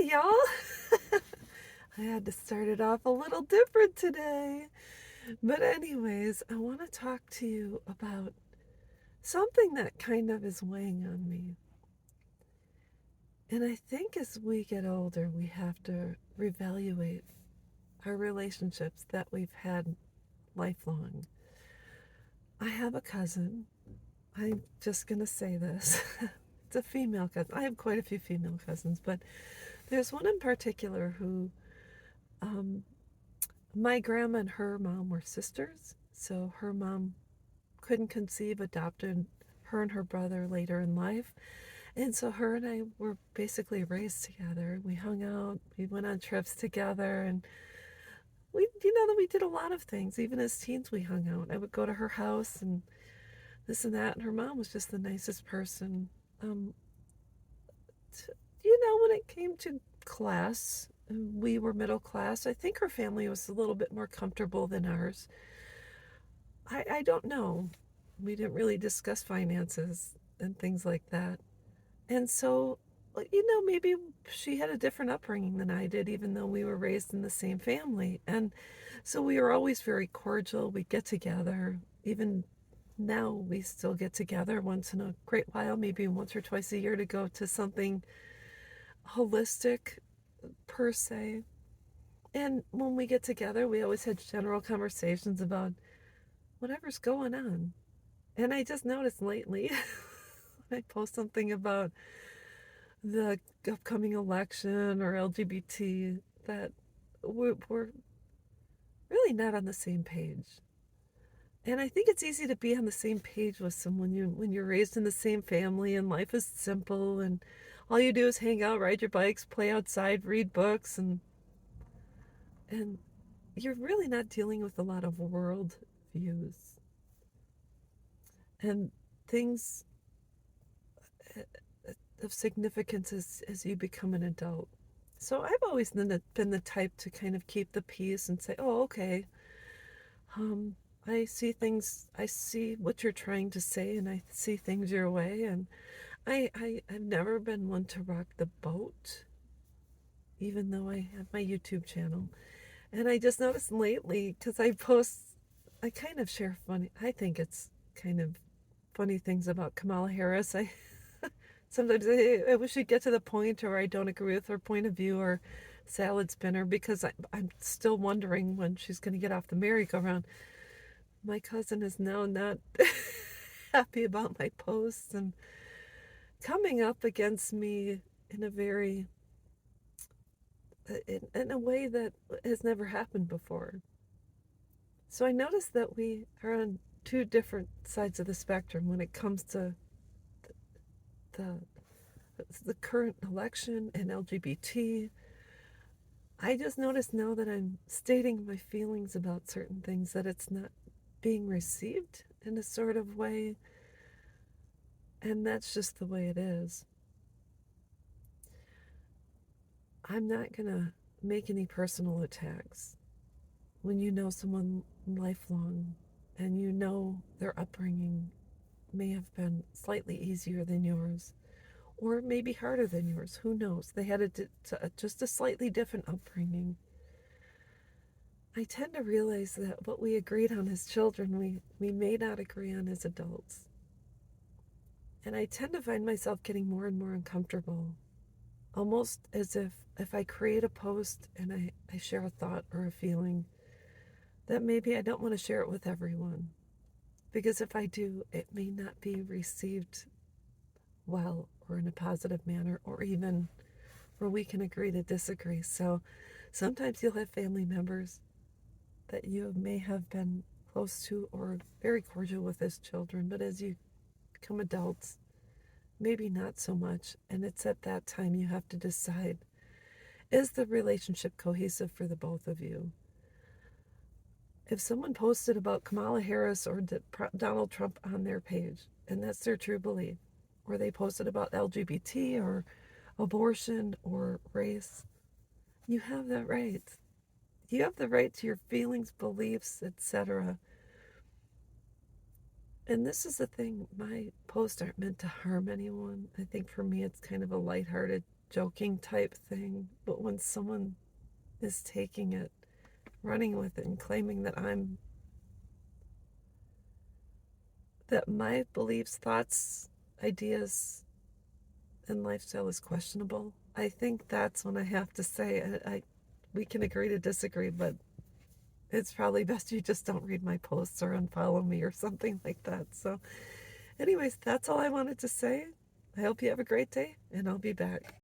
y'all. I had to start it off a little different today. But, anyways, I want to talk to you about something that kind of is weighing on me. And I think as we get older, we have to reevaluate our relationships that we've had lifelong. I have a cousin. I'm just going to say this. It's a female cousin. I have quite a few female cousins, but there's one in particular who my grandma and her mom were sisters, so her mom couldn't conceive, adopted her and her brother later in life. And so her and I were basically raised together. We hung out, we went on trips together, and that we did a lot of things. Even as teens, we hung out. I would go to her house and this and that, and her mom was just the nicest person. Um, when it came to class, we were middle class. I think her family was a little bit more comfortable than ours. I don't know. We didn't really discuss finances and things like that. And so, maybe she had a different upbringing than I did, even though we were raised in the same family. And so we were always very cordial. We'd get together. Even now, we still get together once in a great while, maybe once or twice a year, to go to something holistic, per se. And when we get together, we always had general conversations about whatever's going on. And I just noticed lately, when I post something about the upcoming election or LGBT, that we're really not on the same page. And I think it's easy to be on the same page with someone when you're raised in the same family and life is simple and all you do is hang out, ride your bikes, play outside, read books, and you're really not dealing with a lot of world views and things of significance as you become an adult. So I've always been the type to kind of keep the peace and say, oh, okay, I see what you're trying to say, and I see things your way. And I've never been one to rock the boat, even though I have my YouTube channel. And I just noticed lately, because I kind of share I think it's kind of funny things about Kamala Harris. Sometimes I wish she'd get to the point, or I don't agree with her point of view, or salad spinner, because I'm still wondering when she's going to get off the merry-go-round. My cousin is now not happy about my posts and coming up against me in a very, in a way that has never happened before. So I noticed that we are on two different sides of the spectrum when it comes to the the current election and LGBT. I just noticed now that I'm stating my feelings about certain things, that it's not being received in a sort of way, and that's just the way it is. I'm not gonna make any personal attacks. When you know someone lifelong and you know their upbringing may have been slightly easier than yours, or maybe harder than yours, who knows? They had just a slightly different upbringing. I tend to realize that what we agreed on as children, we may not agree on as adults. And I tend to find myself getting more and more uncomfortable, almost as if I create a post and I share a thought or a feeling, that maybe I don't want to share it with everyone. Because if I do, it may not be received well or in a positive manner, or even where we can agree to disagree. So sometimes you'll have family members that you may have been close to or very cordial with as children, but as you become adults, maybe not so much. And it's at that time you have to decide, is the relationship cohesive for the both of you? If someone posted about Kamala Harris or Donald Trump on their page, and that's their true belief, or they posted about LGBT or abortion or race, you have that right. You have the right to your feelings, beliefs, etc. And this is the thing, my posts aren't meant to harm anyone. I think for me it's kind of a lighthearted joking type thing. But when someone is taking it, running with it, and claiming that my beliefs, thoughts, ideas, and lifestyle is questionable, I think that's when I have to say, we can agree to disagree, but it's probably best you just don't read my posts or unfollow me or something like that. So anyways, that's all I wanted to say. I hope you have a great day, and I'll be back.